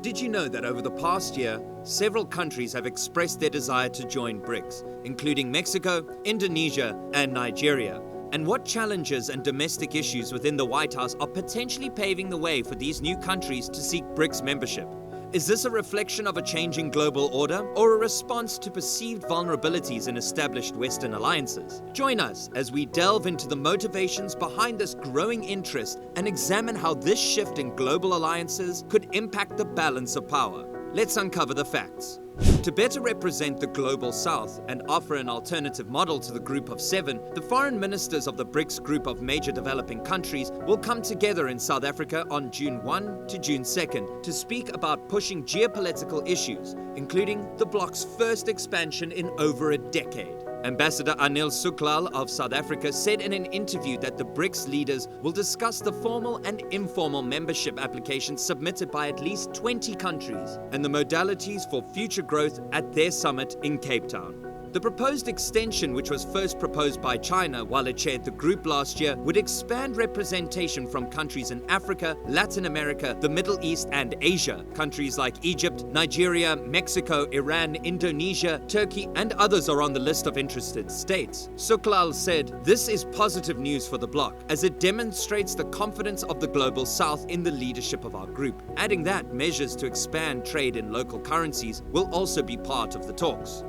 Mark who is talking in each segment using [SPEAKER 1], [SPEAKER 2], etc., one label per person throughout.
[SPEAKER 1] Did you know that over the past year, several countries have expressed their desire to join BRICS, including Mexico, Indonesia, and Nigeria? And what challenges and domestic issues within the White House are potentially paving the way for these new countries to seek BRICS membership? Is this a reflection of a changing global order or a response to perceived vulnerabilities in established Western alliances? Join us as we delve into the motivations behind this growing interest and examine how this shift in global alliances could impact the balance of power. Let's uncover the facts. To better represent the Global South and offer an alternative model to the Group of Seven, the foreign ministers of the BRICS group of major developing countries will come together in South Africa on June 1 to June 2nd to speak about pushing geopolitical issues, including the bloc's first expansion in over a decade. Ambassador Anil Suklal of South Africa said in an interview that the BRICS leaders will discuss the formal and informal membership applications submitted by at least 20 countries and the modalities for future growth at their summit in Cape Town. The proposed extension, which was first proposed by China while it chaired the group last year, would expand representation from countries in Africa, Latin America, the Middle East, and Asia. Countries like Egypt, Nigeria, Mexico, Iran, Indonesia, Turkey, and others are on the list of interested states. Suklal said, "This is positive news for the bloc, as it demonstrates the confidence of the Global South in the leadership of our group," adding that measures to expand trade in local currencies will also be part of the talks.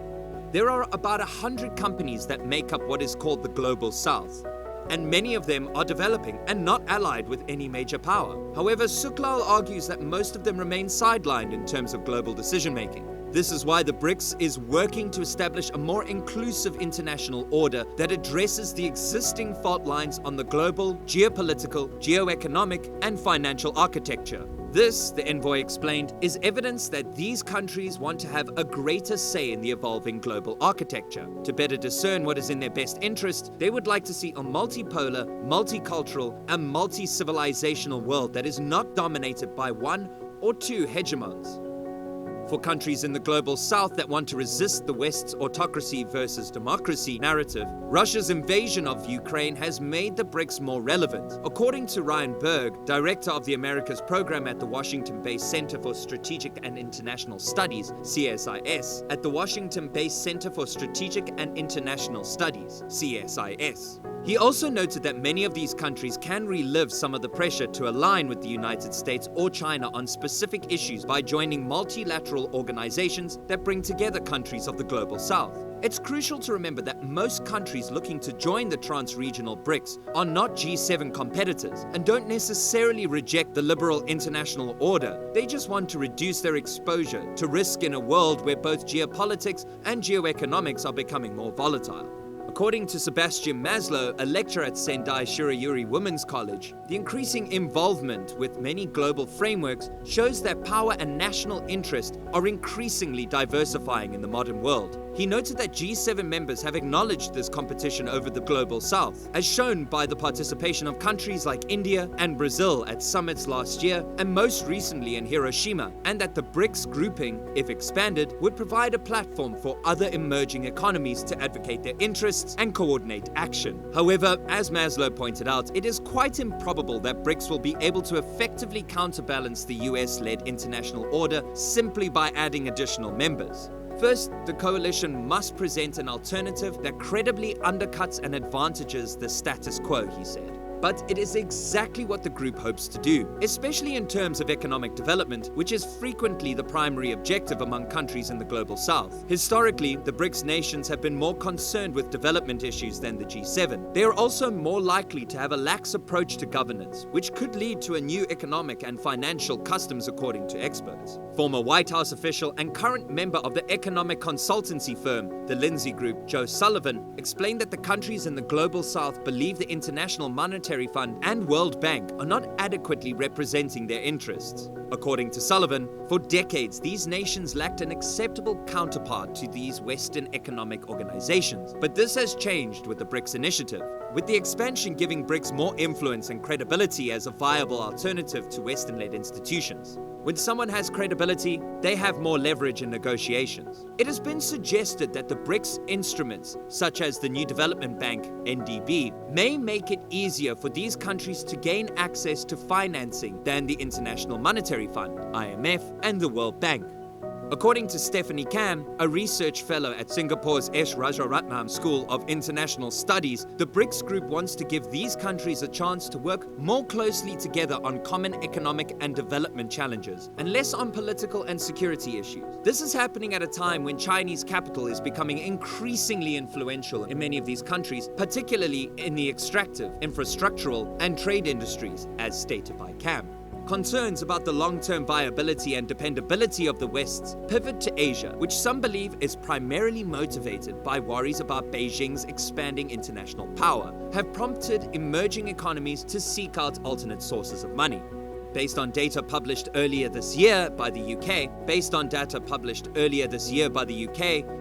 [SPEAKER 1] There are about 100 companies that make up what is called the Global South, and many of them are developing and not allied with any major power. However, Suklal argues that most of them remain sidelined in terms of global decision-making. This is why the BRICS is working to establish a more inclusive international order that addresses the existing fault lines on the global, geopolitical, geoeconomic, and financial architecture. This, the envoy explained, is evidence that these countries want to have a greater say in the evolving global architecture. To better discern what is in their best interest, they would like to see a multipolar, multicultural, and multi-civilizational world that is not dominated by one or two hegemons. For countries in the Global South that want to resist the West's autocracy versus democracy narrative, Russia's invasion of Ukraine has made the BRICS more relevant. According to Ryan Berg, director of the Americas program at the Washington-based Center for Strategic and International Studies, CSIS, at the Washington-based Center for Strategic and International Studies, CSIS. He also noted that many of these countries can relive some of the pressure to align with the United States or China on specific issues by joining multilateral organizations that bring together countries of the Global South. It's crucial to remember that most countries looking to join the trans-regional BRICS are not G7 competitors and don't necessarily reject the liberal international order. They just want to reduce their exposure to risk in a world where both geopolitics and geoeconomics are becoming more volatile. According to Sebastian Maslow, a lecturer at Sendai Shirayuri Women's College, the increasing involvement with many global frameworks shows that power and national interest are increasingly diversifying in the modern world. He noted that G7 members have acknowledged this competition over the Global South, as shown by the participation of countries like India and Brazil at summits last year, and most recently in Hiroshima, and that the BRICS grouping, if expanded, would provide a platform for other emerging economies to advocate their interests and coordinate action. However, as Maslow pointed out, it is quite improbable that BRICS will be able to effectively counterbalance the US-led international order simply by adding additional members. First, the coalition must present an alternative that credibly undercuts and advantages the status quo, he said. But it is exactly what the group hopes to do, especially in terms of economic development, which is frequently the primary objective among countries in the Global South. Historically, the BRICS nations have been more concerned with development issues than the G7. They are also more likely to have a lax approach to governance, which could lead to a new economic and financial customs, according to experts. Former White House official and current member of the economic consultancy firm, the Lindsay Group, Joe Sullivan, explained that the countries in the Global South believe the International Monetary Fund and World Bank are not adequately representing their interests. According to Sullivan, for decades these nations lacked an acceptable counterpart to these Western economic organizations, but this has changed with the BRICS initiative. with the expansion giving BRICS more influence and credibility as a viable alternative to Western-led institutions. When someone has credibility, they have more leverage in negotiations. It has been suggested that the BRICS instruments, such as the New Development Bank, NDB, may make it easier for these countries to gain access to financing than the International Monetary Fund, IMF, and the World Bank. According to Stephanie Kam, a research fellow at Singapore's S. Rajaratnam School of International Studies, the BRICS group wants to give these countries a chance to work more closely together on common economic and development challenges, and less on political and security issues. This is happening at a time when Chinese capital is becoming increasingly influential in many of these countries, particularly in the extractive, infrastructural, and trade industries, as stated by Kam. Concerns about the long-term viability and dependability of the West's pivot to Asia, which some believe is primarily motivated by worries about Beijing's expanding international power, have prompted emerging economies to seek out alternate sources of money. Based on data published earlier this year by the UK,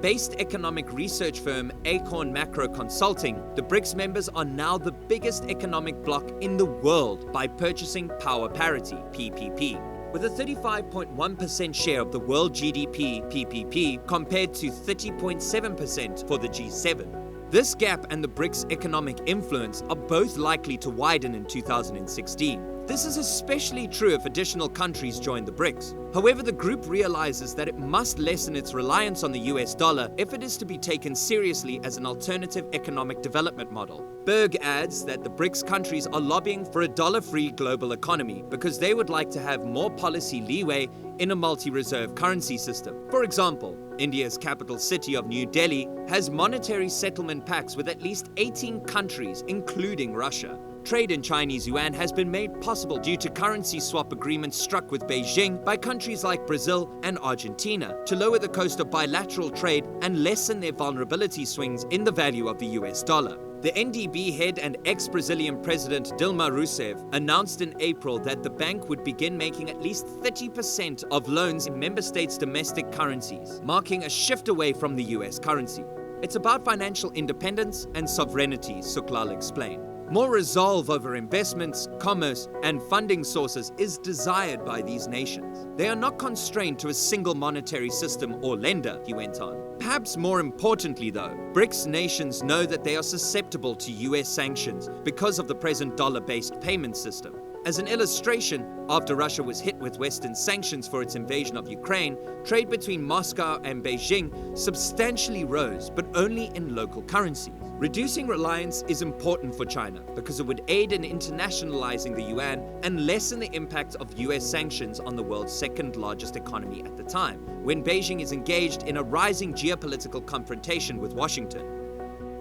[SPEAKER 1] based economic research firm Acorn Macro Consulting, the BRICS members are now the biggest economic bloc in the world by purchasing power parity, PPP. With a 35.1% share of the world GDP, PPP, compared to 30.7% for the G7. This gap and the BRICS' economic influence are both likely to widen in 2016. This is especially true if additional countries join the BRICS. However, the group realizes that it must lessen its reliance on the US dollar if it is to be taken seriously as an alternative economic development model. Berg adds that the BRICS countries are lobbying for a dollar-free global economy because they would like to have more policy leeway in a multi-reserve currency system. For example, India's capital city of New Delhi has monetary settlement pacts with at least 18 countries, including Russia. Trade in Chinese yuan has been made possible due to currency swap agreements struck with Beijing by countries like Brazil and Argentina to lower the cost of bilateral trade and lessen their vulnerability swings in the value of the US dollar. The NDB head and ex-Brazilian president Dilma Rousseff announced in April that the bank would begin making at least 30% of loans in member states' domestic currencies, marking a shift away from the US currency. It's about financial independence and sovereignty, Suklal explained. More resolve over investments, commerce, and funding sources is desired by these nations. They are not constrained to a single monetary system or lender, he went on. Perhaps more importantly though, BRICS nations know that they are susceptible to US sanctions because of the present dollar-based payment system. As an illustration, after Russia was hit with Western sanctions for its invasion of Ukraine, trade between Moscow and Beijing substantially rose, but only in local currencies. Reducing reliance is important for China because it would aid in internationalizing the yuan and lessen the impact of US sanctions on the world's second largest economy at the time, when Beijing is engaged in a rising geopolitical confrontation with Washington.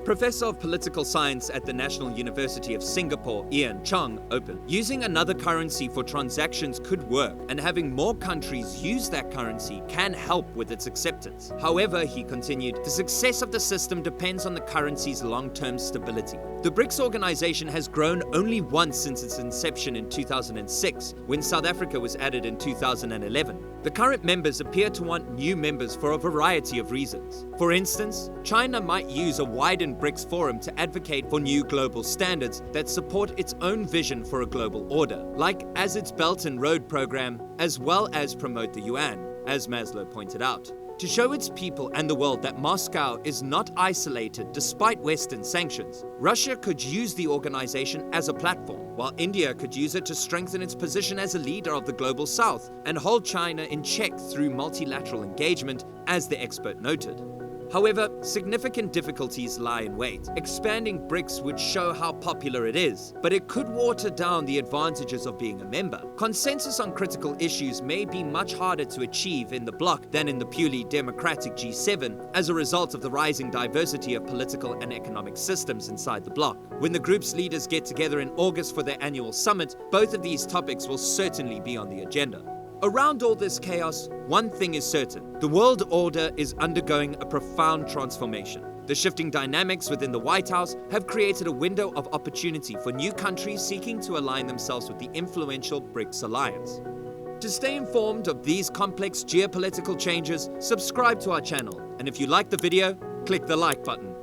[SPEAKER 1] Professor of Political Science at the National University of Singapore, Ian Chung, opened. Using another currency for transactions could work, and having more countries use that currency can help with its acceptance. However, he continued, the success of the system depends on the currency's long-term stability. The BRICS organization has grown only once since its inception in 2006, when South Africa was added in 2011. The current members appear to want new members for a variety of reasons. For instance, China might use a widened BRICS forum to advocate for new global standards that support its own vision for a global order, like as its Belt and Road program, as well as promote the yuan, as Maslow pointed out. To show its people and the world that Moscow is not isolated despite Western sanctions, Russia could use the organization as a platform, while India could use it to strengthen its position as a leader of the global south and hold China in check through multilateral engagement, as the expert noted. However, significant difficulties lie in wait. Expanding BRICS would show how popular it is, but it could water down the advantages of being a member. Consensus on critical issues may be much harder to achieve in the bloc than in the purely democratic G7 as a result of the rising diversity of political and economic systems inside the bloc. When the group's leaders get together in August for their annual summit, both of these topics will certainly be on the agenda. Around all this chaos, one thing is certain. The world order is undergoing a profound transformation. The shifting dynamics within the White House have created a window of opportunity for new countries seeking to align themselves with the influential BRICS alliance. To stay informed of these complex geopolitical changes, subscribe to our channel. And if you like the video, click the like button.